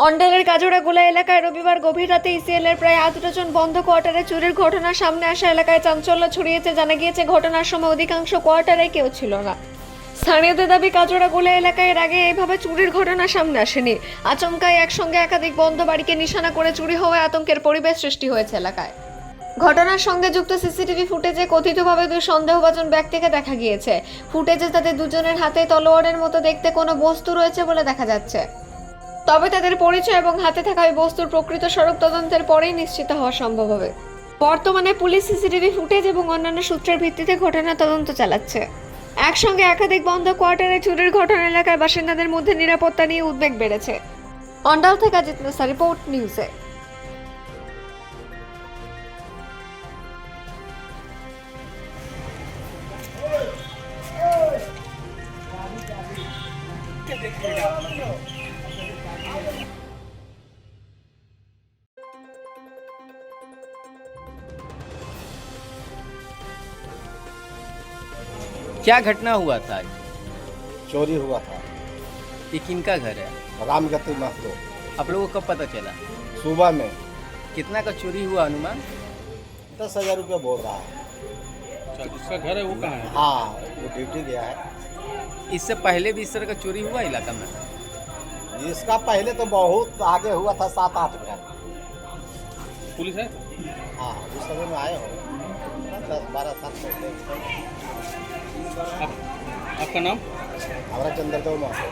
অন্ডালের কাজুরাগোলা এলাকায় রবিবার গভীর রাতে ইসিএলের প্রায় 8 ডজন বন্ধ কোয়ার্টারে চুরির ঘটনা সামনে আসা এলাকায় চাঞ্চল্য ছড়িয়েছে। জানা গিয়েছে ঘটনার সময় অধিকাংশ কোয়ার্টারে কেউ ছিল না। স্থানীয়দের দাবি কাজুরাগোলা এলাকায় এর আগে এভাবে চুরির ঘটনা সামনে আসেনি। আচমকাই একসঙ্গে একাধিক বন্ধ বাড়িকে নিশানা করে চুরি হওয়ায় আতঙ্কের পরিবেশ সৃষ্টি হয়েছে এলাকায়। ঘটনার সঙ্গে যুক্ত সিসিটিভি ফুটেজে কথিতভাবে দুই সন্দেহভাজন ব্যক্তিকে দেখা গিয়েছে। ফুটেজে তাদের দুজনের হাতে তলোয়ারের মতো দেখতে কোনো বস্তু রয়েছে বলে দেখা যাচ্ছে। তবে তাদের পরিচয় এবং হাতে থাকা ওই বস্তুর প্রকৃত স্বরূপ তদন্তের পরেই নিশ্চিত হওয়া সম্ভব হবে। বর্তমানে পুলিশ সিসিটিভি ফুটেজ এবং অন্যান্য সূত্রের ভিত্তিতে ঘটনার তদন্ত চালাচ্ছে। একসঙ্গে একাধিক বন্ধ কোয়ার্টারে চুরির ঘটনা এলাকায় বাসিন্দাদের মধ্যে নিরাপত্তা নিয়ে উদ্বেগ বেড়েছে। অন্ডাল থেকে অজিত মেসা, রিপোর্ট নিউজে। क्या घटना हुआ था आज? चोरी हुआ था। ये किनका घर है? रामगति महतो। आप लोगों को कब पता चला? सुबह में कितना का चोरी हुआ अनुमान? 10,000 रुपया बोल रहा है। अच्छा, जिसका घर है वो कहाँ है? हाँ, वो ड्यूटी गया है। इससे पहले भी इस तरह का चोरी हुआ इलाका में? इसका पहले तो बहुत आगे हुआ था, 7-8 घर। पुलिस है? हाँ, उस समय में आए हो 10-12 साल पहले। आप, आपका नाम? हमारा चंद्रदेव महतो।